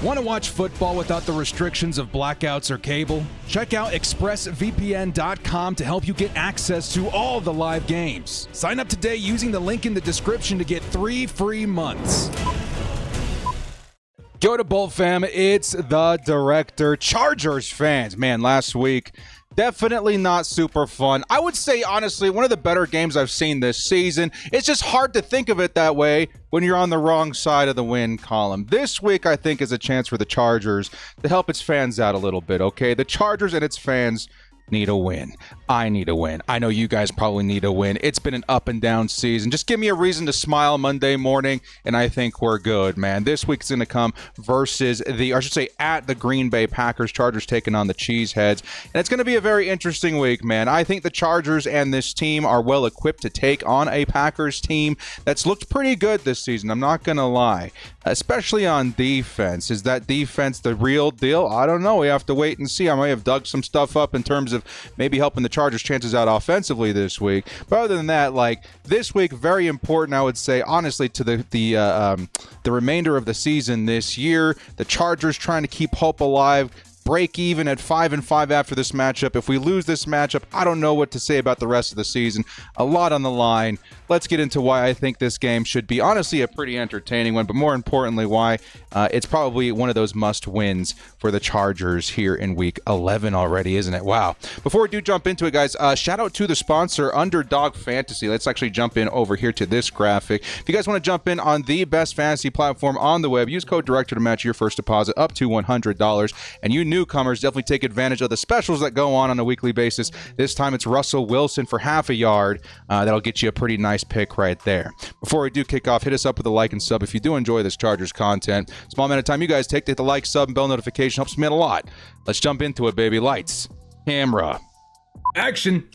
Want to watch football without the restrictions of blackouts or cable? Check out expressvpn.com to help you get access to all the live games. Sign up today using the link in the description to get 3 free months. Go to Bolt fam, it's the director. Chargers fans, man, last week, definitely not super fun. I would say, honestly, one of the better games I've seen this season. It's just hard to think of it that way when you're on the wrong side of the win column. This week, I think, is a chance for the Chargers to help its fans out a little bit, okay? The Chargers and its fans need a win. I need a win. I know you guys probably need a win. It's been an up and down season. Just give me a reason to smile Monday morning, and I think we're good, man. This week's going to come versus at the Green Bay Packers. Chargers taking on the Cheeseheads. And it's going to be a very interesting week, man. I think the Chargers and this team are well equipped to take on a Packers team that's looked pretty good this season. I'm not going to lie. Especially on defense. Is that defense the real deal? I don't know. We have to wait and see. I may have dug some stuff up in terms of maybe helping the Chargers' chances out offensively this week. But other than that, like this week, very important, I would say, honestly, to the remainder of the season this year. The Chargers trying to keep hope alive. Break even at 5-5 after this matchup. If we lose this matchup, I don't know what to say about the rest of the season. A lot on the line. Let's get into why I think this game should be honestly a pretty entertaining one, but more importantly, why it's probably one of those must-wins for the Chargers here in Week 11 already, isn't it? Wow. Before we do jump into it, guys, shout out to the sponsor, Underdog Fantasy. Let's actually jump in over here to this graphic. If you guys want to jump in on the best fantasy platform on the web, use code DIRECTOR to match your first deposit up to $100. And you newcomers, definitely take advantage of the specials that go on a weekly basis. This time it's Russell Wilson for half a yard. That'll get you a pretty nice pick right there. Before we do kick off, hit us up with a like and sub if you do enjoy this Chargers content. Small amount of time you guys take to hit the like, sub, and bell notification helps me out a lot. Let's jump into it, baby. Lights, camera, action.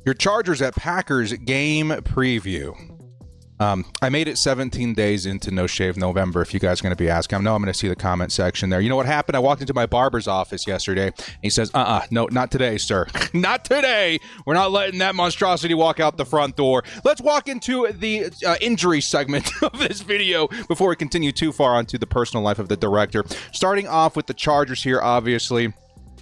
Your Chargers at Packers game preview. I made it 17 days into No Shave November, if you guys are going to be asking. I know I'm going to see the comment section there. You know what happened? I walked into my barber's office yesterday, and he says, no, not today, sir. Not today. We're not letting that monstrosity walk out the front door. Let's walk into the injury segment of this video before we continue too far onto the personal life of the director. Starting off with the Chargers here, obviously.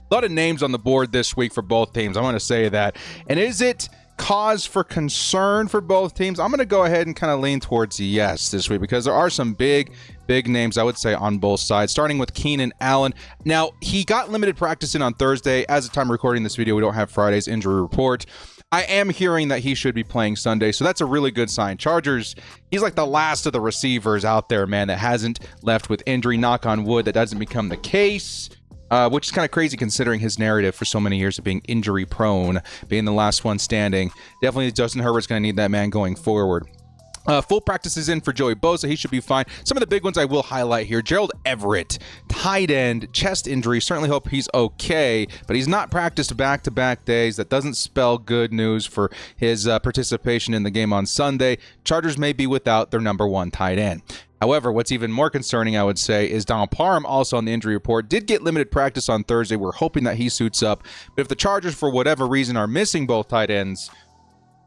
A lot of names on the board this week for both teams. I want to say that. And is it cause for concern for both teams? I'm going to go ahead and kind of lean towards yes this week because there are some big names, I would say, on both sides, starting with Keenan Allen. Now, he got limited practice in on Thursday. As of time recording this video, we don't have Friday's injury report. I am hearing that he should be playing Sunday, so that's a really good sign. Chargers, he's like the last of the receivers out there, man, that hasn't left with injury. Knock on wood, that doesn't become the case. Which is kind of crazy considering his narrative for so many years of being injury prone, being the last one standing. Definitely Justin Herbert's going to need that man going forward. Full practice is in for Joey Bosa. He should be fine. Some of the big ones I will highlight here. Gerald Everett, tight end, chest injury. Certainly hope he's okay, but he's not practiced back-to-back days. That doesn't spell good news for his participation in the game on Sunday. Chargers may be without their number one tight end. However, what's even more concerning, I would say, is Donald Parham, also on the injury report, did get limited practice on Thursday. We're hoping that he suits up. But if the Chargers, for whatever reason, are missing both tight ends,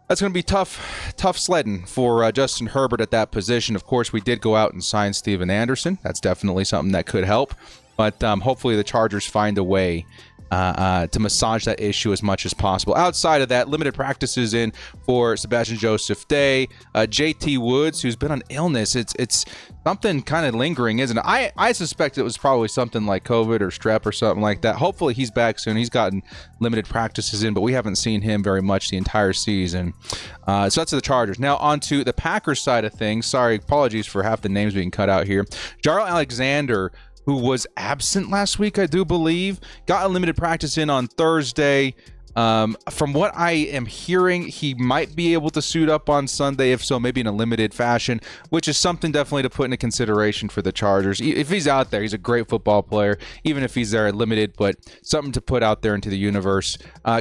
that's going to be tough sledding for Justin Herbert at that position. Of course, we did go out and sign Steven Anderson. That's definitely something that could help. But hopefully the Chargers find a way to massage that issue as much as possible. Outside of that, limited practices in for Sebastian Joseph Day, JT Woods, who's been on illness. It's something kind of lingering, isn't it? I suspect it was probably something like COVID or strep or something like that. Hopefully he's back soon. He's gotten limited practices in, but we haven't seen him very much the entire season. So that's the Chargers. Now on to the Packers side of things. Sorry, apologies for half the names being cut out here. Jaire Alexander, who was absent last week, I do believe, got a limited practice in on Thursday. From what I am hearing, he might be able to suit up on Sunday. If so, maybe in a limited fashion, which is something definitely to put into consideration for the Chargers. If he's out there, he's a great football player, even if he's there limited, but something to put out there into the universe.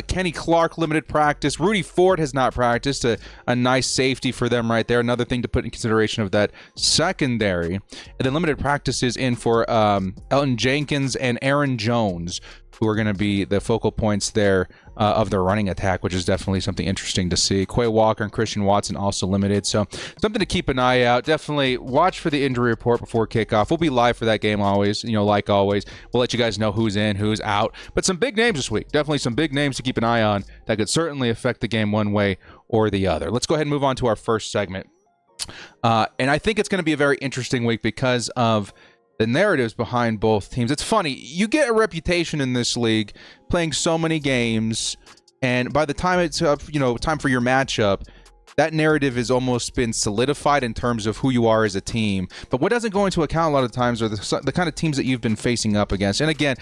Kenny Clark, limited practice. Rudy Ford has not practiced. A nice safety for them right there. Another thing to put in consideration of that secondary. And then limited practice is in for Elton Jenkins and Aaron Jones, who are going to be the focal points there of their running attack, which is definitely something interesting to see. Quay Walker and Christian Watson also limited, so something to keep an eye out. Definitely watch for the injury report before kickoff. We'll be live for that game always, like always. We'll let you guys know who's in, who's out, but some big names this week. Definitely some big names to keep an eye on that could certainly affect the game one way or the other. Let's go ahead and move on to our first segment. And I think it's going to be a very interesting week because of the narratives behind both teams. It's funny, you get a reputation in this league playing so many games, and by the time it's up, time for your matchup, that narrative has almost been solidified in terms of who you are as a team. But what doesn't go into account a lot of times are the kind of teams that you've been facing up against. And again,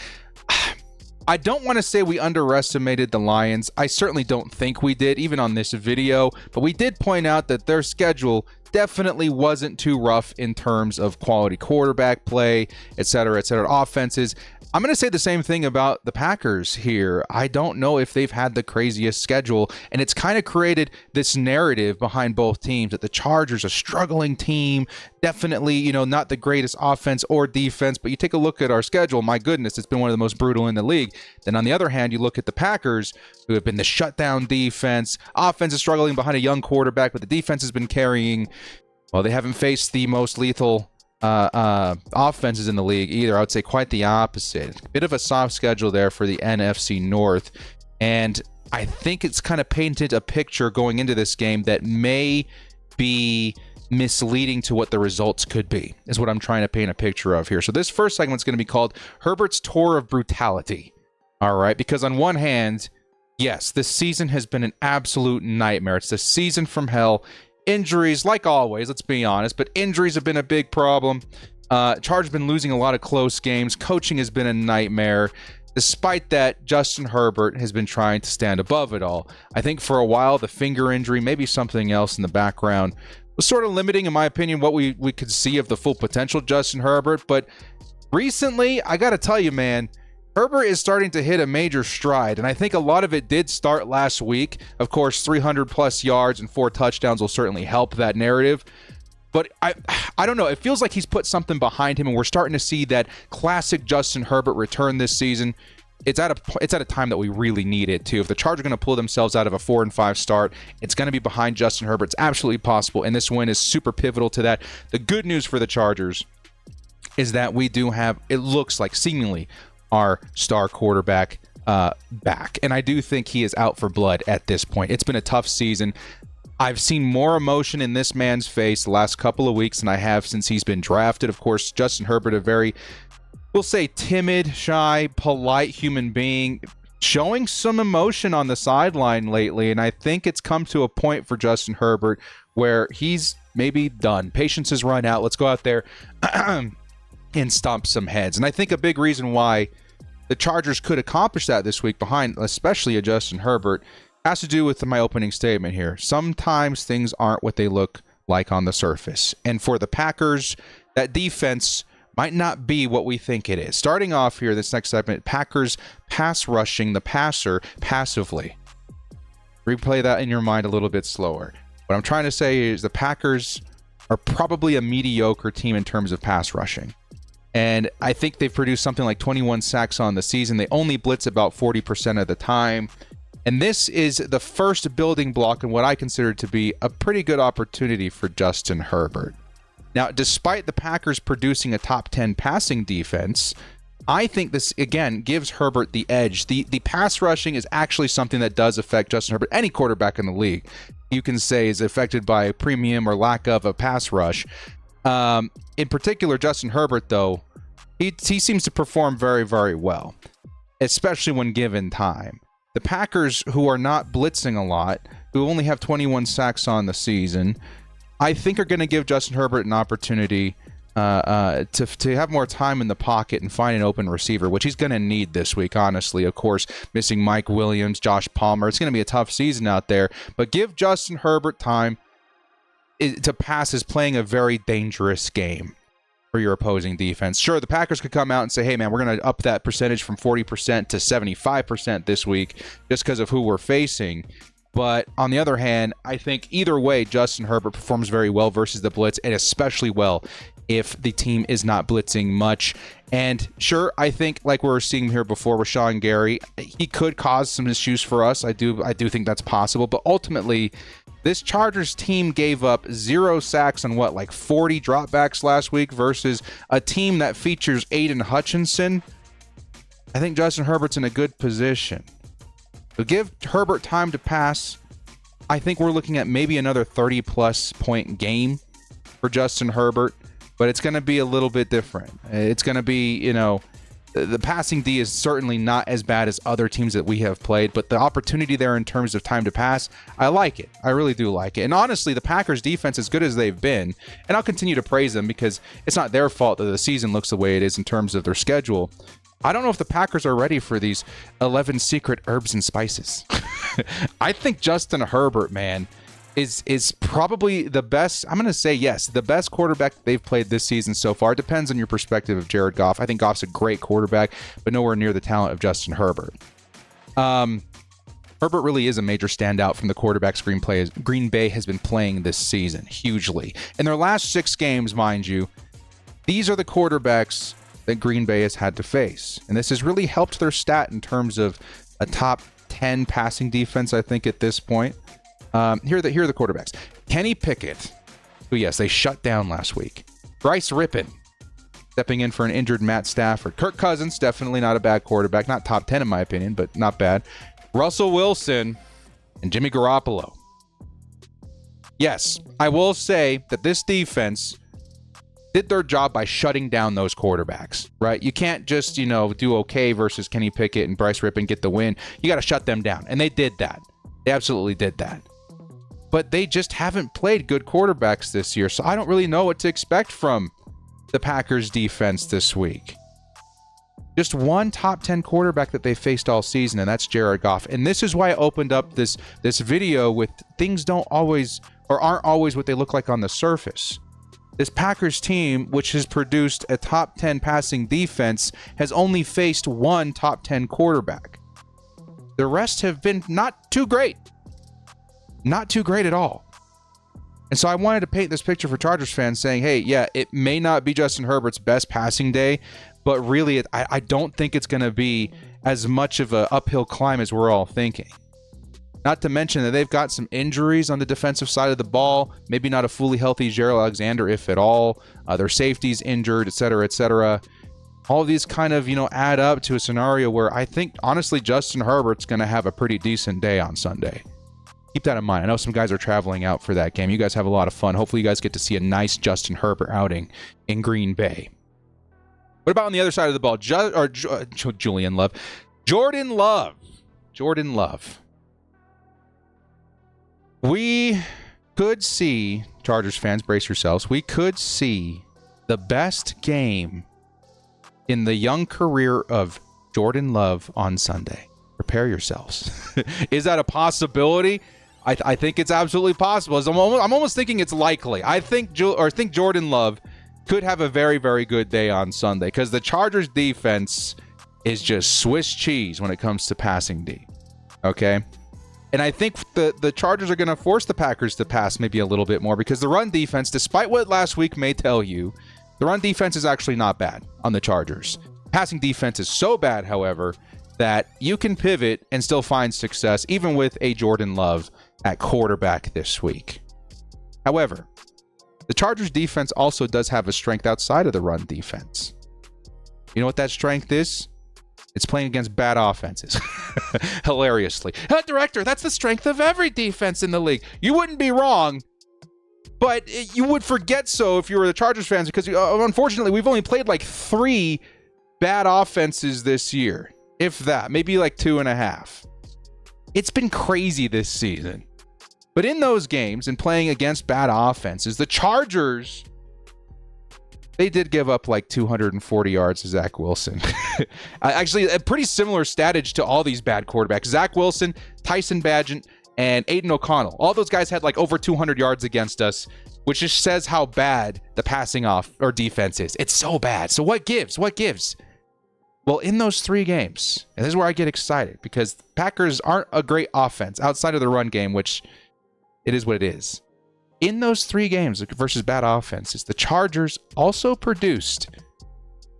I don't want to say we underestimated the Lions. I certainly don't think we did, even on this video. But we did point out that their schedule definitely wasn't too rough in terms of quality quarterback play, et cetera, offenses. I'm going to say the same thing about the Packers here. I don't know if they've had the craziest schedule, and it's kind of created this narrative behind both teams that the Chargers are a struggling team, definitely, not the greatest offense or defense, but you take a look at our schedule, my goodness, it's been one of the most brutal in the league. Then on the other hand, you look at the Packers, who have been the shutdown defense. Offense is struggling behind a young quarterback, but the defense has been carrying. Well, they haven't faced the most lethal offenses in the league either. I would say quite the opposite. A bit of a soft schedule there for the NFC North, and I think it's kind of painted a picture going into this game that may be misleading to what the results could be, is what I'm trying to paint a picture of here. So this first segment is going to be called Herbert's Tour of Brutality. All right, because on one hand, yes, this season has been an absolute nightmare. It's the season from hell. Injuries, like always, let's be honest, but injuries have been a big problem. Chargers have been losing a lot of close games. Coaching has been a nightmare. Despite that, Justin Herbert has been trying to stand above it all. I think for a while, the finger injury, maybe something else in the background, was sort of limiting, in my opinion, what we could see of the full potential Justin Herbert. But recently, I got to tell you, man, Herbert is starting to hit a major stride, and I think a lot of it did start last week. Of course, 300-plus yards and 4 touchdowns will certainly help that narrative. But I don't know. It feels like he's put something behind him, and we're starting to see that classic Justin Herbert return this season. It's at a time that we really need it, too. If the Chargers are going to pull themselves out of a 4-5 start, it's going to be behind Justin Herbert. It's absolutely possible, and this win is super pivotal to that. The good news for the Chargers is that we do have, it looks like seemingly, our star quarterback back. And I do think he is out for blood at this point. It's been a tough season. I've seen more emotion in this man's face the last couple of weeks than I have since he's been drafted. Of course, Justin Herbert, a very, we'll say, timid, shy, polite human being, showing some emotion on the sideline lately. And I think it's come to a point for Justin Herbert where he's maybe done. Patience has run out. Let's go out there and stomp some heads. And I think a big reason why the Chargers could accomplish that this week behind especially a Justin Herbert has to do with my opening statement here. Sometimes things aren't what they look like on the surface. And for the Packers, that defense might not be what we think it is. Starting off here, this next segment, Packers pass rushing the passer passively. Replay that in your mind a little bit slower. What I'm trying to say is the Packers are probably a mediocre team in terms of pass rushing. And I think they've produced something like 21 sacks on the season. They only blitz about 40% of the time. And this is the first building block in what I consider to be a pretty good opportunity for Justin Herbert. Now, despite the Packers producing a top 10 passing defense, I think this, again, gives Herbert the edge. The pass rushing is actually something that does affect Justin Herbert. Any quarterback in the league, you can say, is affected by a premium or lack of a pass rush. In particular, Justin Herbert, though, he seems to perform very, very well, especially when given time. The Packers, who are not blitzing a lot, who only have 21 sacks on the season, I think are going to give Justin Herbert an opportunity to have more time in the pocket and find an open receiver, which he's going to need this week, honestly. Of course, missing Mike Williams, Josh Palmer. It's going to be a tough season out there, but give Justin Herbert time to pass is playing a very dangerous game for your opposing defense. Sure, the Packers could come out and say, hey, man, we're going to up that percentage from 40% to 75% this week just because of who we're facing. But on the other hand, I think either way, Justin Herbert performs very well versus the blitz, and especially well if the team is not blitzing much. And sure, I think like we were seeing here before with Sean Gary, he could cause some issues for us. I do think that's possible. But ultimately, this Chargers team gave up 0 sacks on like 40 dropbacks last week versus a team that features Aiden Hutchinson. I think Justin Herbert's in a good position. So give Herbert time to pass. I think we're looking at maybe another 30-plus point game for Justin Herbert, but it's going to be a little bit different. It's going to be, the passing D is certainly not as bad as other teams that we have played, but the opportunity there in terms of time to pass, I like it. I really do like it. And honestly, the Packers defense, as good as they've been, and I'll continue to praise them because it's not their fault that the season looks the way it is in terms of their schedule. I don't know if the Packers are ready for these 11 secret herbs and spices. I think Justin Herbert, man, is probably the best. I'm going to say yes, the best quarterback they've played this season so far. It depends on your perspective of Jared Goff. I think Goff's a great quarterback, but nowhere near the talent of Justin Herbert. Herbert really is a major standout from the quarterbacks Green Bay has been playing this season, hugely. In their last 6 games, mind you, these are the quarterbacks that Green Bay has had to face. And this has really helped their stat in terms of a top 10 passing defense, I think, at this point. Here are the quarterbacks. Kenny Pickett, who, yes, they shut down last week. Bryce Rippin, stepping in for an injured Matt Stafford. Kirk Cousins, definitely not a bad quarterback. Not top 10 in my opinion, but not bad. Russell Wilson and Jimmy Garoppolo. Yes, I will say that this defense did their job by shutting down those quarterbacks, right? You can't just, do okay versus Kenny Pickett and Bryce Rippin, get the win. You got to shut them down. And they did that. They absolutely did that. But they just haven't played good quarterbacks this year. So I don't really know what to expect from the Packers defense this week. Just one top 10 quarterback that they faced all season, and that's Jared Goff. And this is why I opened up this video with things don't always or aren't always what they look like on the surface. This Packers team, which has produced a top 10 passing defense, has only faced one top 10 quarterback. The rest have been not too great. Not too great at all. And so I wanted to paint this picture for Chargers fans saying, hey, yeah, it may not be Justin Herbert's best passing day, but really I don't think it's going to be as much of an uphill climb as we're all thinking. Not to mention that they've got some injuries on the defensive side of the ball. Maybe not a fully healthy Gerald Alexander, if at all. Their safety's injured, et cetera, et cetera. All of these kind of, add up to a scenario where I think, honestly, Justin Herbert's going to have a pretty decent day on Sunday. Keep that in mind. I know some guys are traveling out for that game. You guys have a lot of fun. Hopefully you guys get to see a nice Justin Herbert outing in Green Bay. What about on the other side of the ball? Julian Love. Jordan Love. Jordan Love. We could see, Chargers fans, brace yourselves, we could see the best game in the young career of Jordan Love on Sunday. Prepare yourselves. Is that a possibility? I think it's absolutely possible. I'm almost thinking it's likely. I think Jordan Love could have a very, very good day on Sunday because the Chargers defense is just Swiss cheese when it comes to passing D. Okay? And I think the Chargers are going to force the Packers to pass maybe a little bit more because the run defense, despite what last week may tell you, the run defense is actually not bad on the Chargers. Passing defense is so bad, however, that you can pivot and still find success even with a Jordan Love at quarterback this week. However, the Chargers defense also does have a strength outside of the run defense. You know what that strength is? It's playing against bad offenses. Hilariously. Director, that's the strength of every defense in the league. You wouldn't be wrong, but you would forget so if you were the Chargers fans because unfortunately we've only played like 3 bad offenses this year. If that, maybe like 2.5. It's been crazy this season. But in those games and playing against bad offenses, the Chargers They did give up like 240 yards to Zach Wilson. Actually, a pretty similar statage to all these bad quarterbacks. Zach Wilson, Tyson Bagent, and Aiden O'Connell. All those guys had like over 200 yards against us, which just says how bad the passing off or defense is. It's so bad. So what gives? What gives? Well, in those 3 games, and this is where I get excited, because the Packers aren't a great offense outside of the run game, which it is what it is. In those 3 games versus bad offenses, the Chargers also produced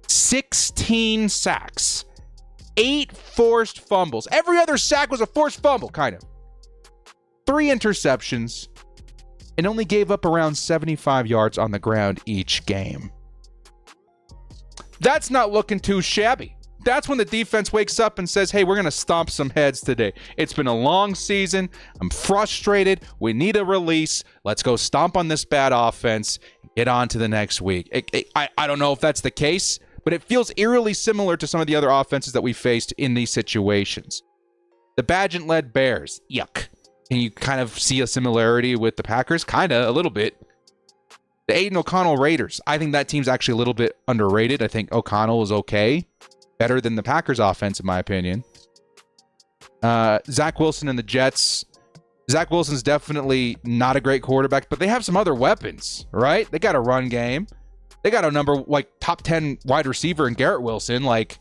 16 sacks, 8 forced fumbles. Every other sack was a forced fumble, kind of. 3 interceptions, and only gave up around 75 yards on the ground each game. That's not looking too shabby. That's when the defense wakes up and says, hey, we're going to stomp some heads today. It's been a long season. I'm frustrated. We need a release. Let's go stomp on this bad offense. Get on to the next week. I don't know if that's the case, but it feels eerily similar to some of the other offenses that we faced in these situations. The Bagent-led Bears, yuck. Can you kind of see a similarity with the Packers? Kind of, a little bit. The Aiden O'Connell Raiders, I think that team's actually a little bit underrated. I think O'Connell is okay. Better than the Packers offense, in my opinion. Zach Wilson and the Jets. Zach Wilson's definitely not a great quarterback, but they have some other weapons, right? They got a run game. They got a top 10 wide receiver in Garrett Wilson. Like,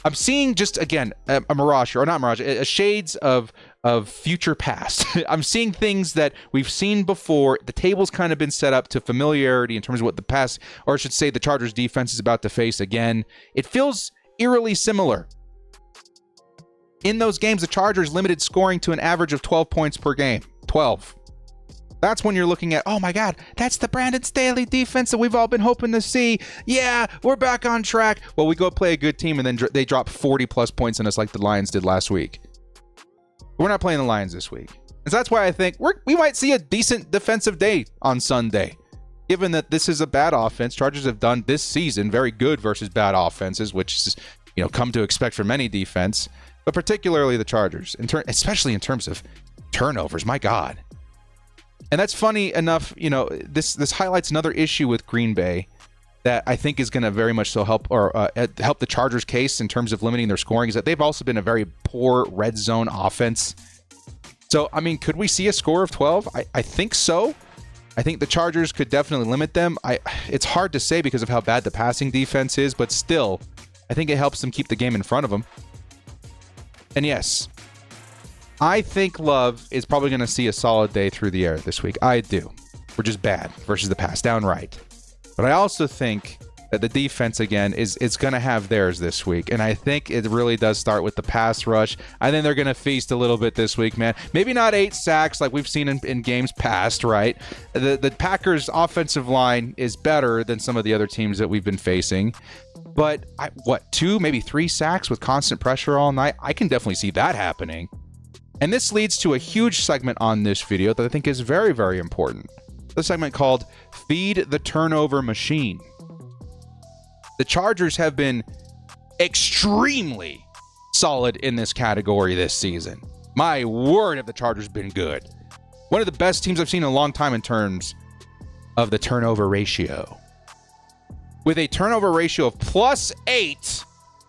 I'm seeing just, again, a mirage, or not mirage, a shades of future past. I'm seeing things that we've seen before. The table's kind of been set up to familiarity in terms of what the past, or I should say the Chargers defense is about to face again. It feels eerily similar. In those games, the Chargers limited scoring to an average of 12 points per game. 12. That's when you're looking at, oh my God, that's the Brandon Staley defense that we've all been hoping to see. Yeah, we're back on track. Well, we go play a good team, and then they drop 40 plus points on us like the Lions did last week. We're not playing the Lions this week. And so that's why I think we might see a decent defensive day on Sunday. Given that this is a bad offense, Chargers have done this season very good versus bad offenses, which is, come to expect from any defense, but particularly the Chargers, especially in terms of turnovers. My God. And that's funny enough, this highlights another issue with Green Bay that I think is going to very much so help the Chargers' case in terms of limiting their scoring, is that they've also been a very poor red zone offense. So, I mean, could we see a score of 12? I think so. I think the Chargers could definitely limit them. It's hard to say because of how bad the passing defense is, but still, I think it helps them keep the game in front of them. And yes, I think Love is probably going to see a solid day through the air this week. I do. We're just bad versus the pass, downright. But I also think that the defense, again, is going to have theirs this week. And I think it really does start with the pass rush. I think they're going to feast a little bit this week, man. Maybe not 8 sacks like we've seen in games past, right? The Packers' offensive line is better than some of the other teams that we've been facing. But, 2, maybe 3 sacks with constant pressure all night? I can definitely see that happening. And this leads to a huge segment on this video that I think is very, very important. The segment called Feed the Turnover Machine. The Chargers have been extremely solid in this category this season. My word, have the Chargers been good. One of the best teams I've seen in a long time in terms of the turnover ratio. With a turnover ratio of +8,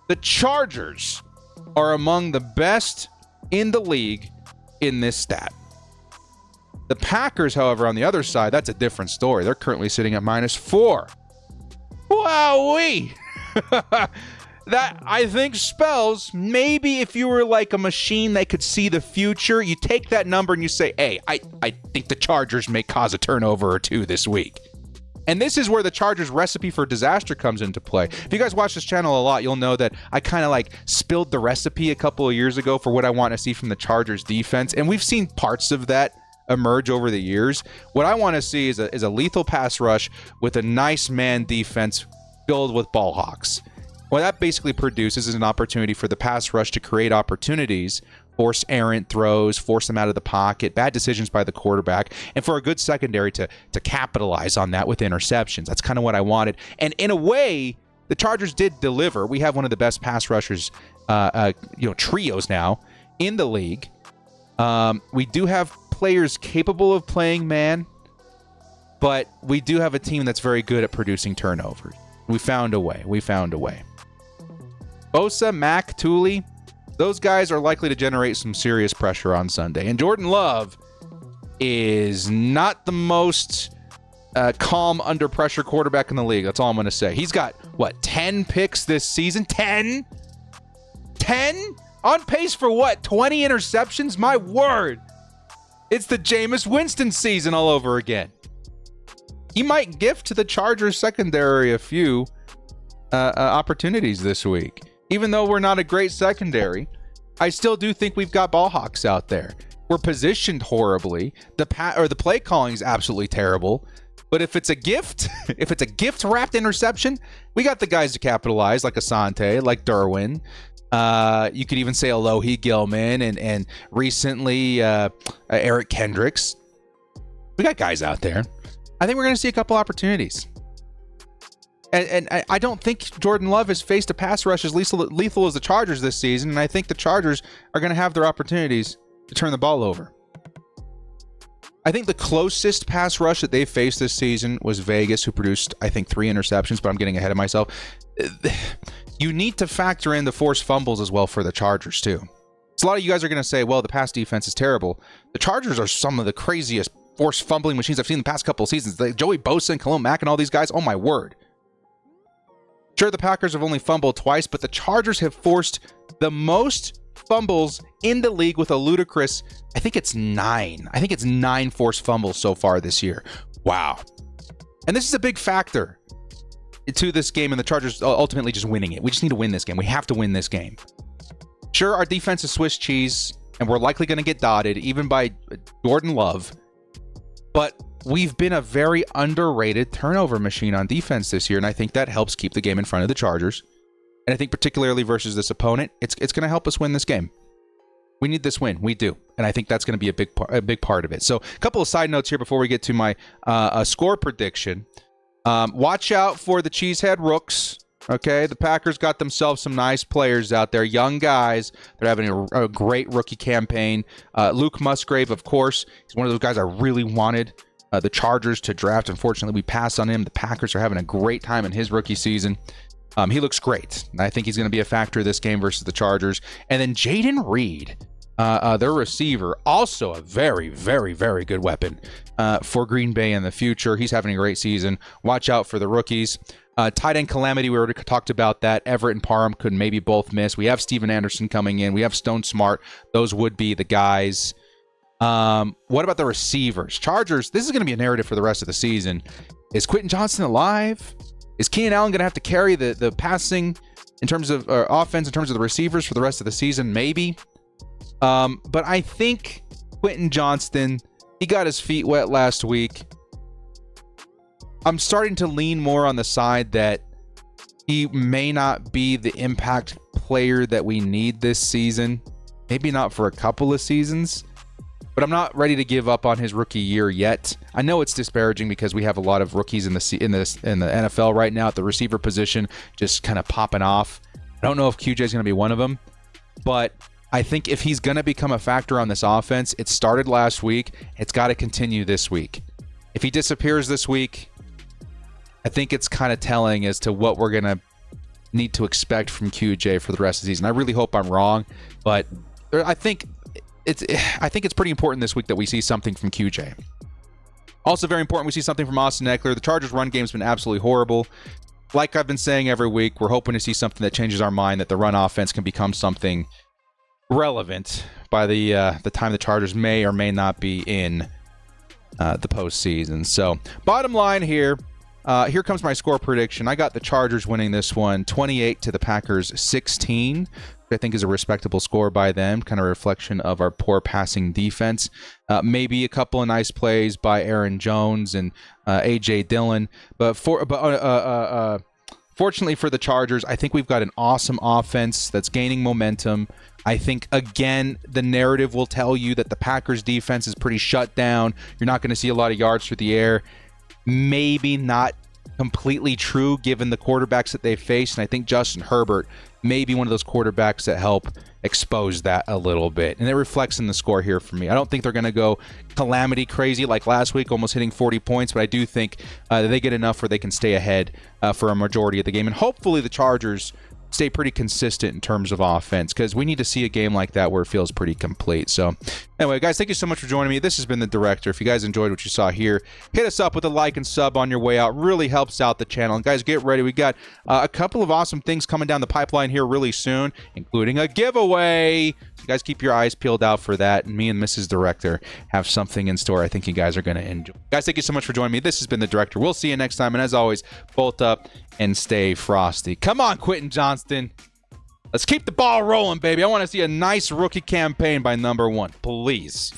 the Chargers are among the best in the league in this stat. The Packers, however, on the other side, that's a different story. They're currently sitting at -4. Wowee! That, I think, spells maybe if you were like a machine that could see the future, you take that number and you say, hey, I think the Chargers may cause a turnover or 2 this week. And this is where the Chargers' recipe for disaster comes into play. If you guys watch this channel a lot, you'll know that I kind of spilled the recipe a couple of years ago for what I want to see from the Chargers defense. And we've seen parts of that emerge over the years. What I want to see is a lethal pass rush with a nice man defense filled with ball hawks. What that basically produces is an opportunity for the pass rush to create opportunities, force errant throws, force them out of the pocket, bad decisions by the quarterback, and for a good secondary to capitalize on that with interceptions. That's kind of what I wanted. And in a way, the Chargers did deliver. We have one of the best pass rushers, trios now in the league. We do have players capable of playing man. But we do have a team that's very good at producing turnovers. We found a way. Bosa, Mack, Tooley, those guys are likely to generate some serious pressure on Sunday. And Jordan Love is not the most calm under pressure quarterback in the league. That's all I'm going to say. He's got, 10 picks this season? 10? 10? On pace for 20 interceptions? My word. It's the Jameis Winston season all over again. He might gift to the Chargers secondary a few opportunities this week. Even though we're not a great secondary, I still do think we've got ball hawks out there. We're positioned horribly. The play calling is absolutely terrible. But if it's a gift, wrapped interception, we got the guys to capitalize, like Asante, like Derwin. You could even say Alohi Gilman and recently Eric Kendricks. We got guys out there. I think we're going to see a couple opportunities. And I don't think Jordan Love has faced a pass rush as lethal as the Chargers this season, and I think the Chargers are going to have their opportunities to turn the ball over. I think the closest pass rush that they faced this season was Vegas, who produced, I think, 3 interceptions, but I'm getting ahead of myself. You need to factor in the forced fumbles as well for the Chargers, too. So a lot of you guys are going to say, well, the pass defense is terrible. The Chargers are some of the craziest forced fumbling machines I've seen in the past couple of seasons. Like Joey Bosa and Khalil Mack and all these guys, oh my word. Sure, the Packers have only fumbled twice, but the Chargers have forced the most fumbles in the league with a ludicrous, I think it's 9. I think it's 9 forced fumbles so far this year. Wow. And this is a big factor to this game and the Chargers ultimately just winning it. We just need to win this game. We have to win this game. Sure, our defense is Swiss cheese, and we're likely going to get dotted, even by Jordan Love. But we've been a very underrated turnover machine on defense this year, and I think that helps keep the game in front of the Chargers. And I think particularly versus this opponent, it's going to help us win this game. We need this win. We do. And I think that's going to be a big part of it. So a couple of side notes here before we get to my score prediction. Watch out for the Cheesehead Rooks. Okay, the Packers got themselves some nice players out there, young guys. They're having a great rookie campaign. Luke Musgrave, of course, he's one of those guys I really wanted the Chargers to draft. Unfortunately, we passed on him. The Packers are having a great time in his rookie season. He looks great, and I think he's going to be a factor this game versus the Chargers. And then Jaden Reed, their receiver, also a very, very, very good weapon for Green Bay in the future. He's having a great season. Watch out for the rookies. Tight end calamity, we already talked about that. Everett and Parham could maybe both miss. We have Steven Anderson coming in. We have Stone Smart. Those would be the guys. What about the receivers? Chargers, this is going to be a narrative for the rest of the season. Is Quentin Johnston alive? Is Keenan Allen going to have to carry the passing in terms of offense, in terms of the receivers for the rest of the season? Maybe. But I think Quentin Johnston, he got his feet wet last week. I'm starting to lean more on the side that he may not be the impact player that we need this season. Maybe not for a couple of seasons. But I'm not ready to give up on his rookie year yet. I know it's disparaging because we have a lot of rookies in the NFL right now at the receiver position, just kind of popping off. I don't know if QJ is going to be one of them, but I think if he's going to become a factor on this offense, it started last week. It's got to continue this week. If he disappears this week, I think it's kind of telling as to what we're going to need to expect from QJ for the rest of the season. I really hope I'm wrong, but I think it's pretty important this week that we see something from QJ. Also very important we see something from Austin Eckler. The Chargers' run game's been absolutely horrible. Like I've been saying every week, we're hoping to see something that changes our mind, that the run offense can become something relevant by the time the Chargers may or may not be in the postseason. So bottom line here comes my score prediction. I got the Chargers winning this one 28 to the Packers 16. I think is a respectable score by them, kind of a reflection of our poor passing defense. Maybe a couple of nice plays by Aaron Jones and A.J. Dillon. But fortunately for the Chargers, I think we've got an awesome offense that's gaining momentum. I think, again, the narrative will tell you that the Packers defense is pretty shut down. You're not going to see a lot of yards through the air. Maybe not completely true given the quarterbacks that they face, and I think Justin Herbert maybe one of those quarterbacks that help expose that a little bit. And it reflects in the score here for me. I don't think they're going to go calamity crazy like last week, almost hitting 40 points, but I do think they get enough where they can stay ahead for a majority of the game. And hopefully the Chargers stay pretty consistent in terms of offense, because we need to see a game like that where it feels pretty complete. So anyway, guys, thank you so much for joining me. This has been The Director. If you guys enjoyed what you saw here, hit us up with a like and sub on your way out. Really helps out the channel. And guys, get ready. We got a couple of awesome things coming down the pipeline here really soon, including a giveaway. So guys, keep your eyes peeled out for that. And me and Mrs. Director have something in store I think you guys are going to enjoy. Guys, thank you so much for joining me. This has been The Director. We'll see you next time. And as always, bolt up and stay frosty. Come on, Quentin Johnston. Let's keep the ball rolling, baby. I want to see a nice rookie campaign by number 1. Please.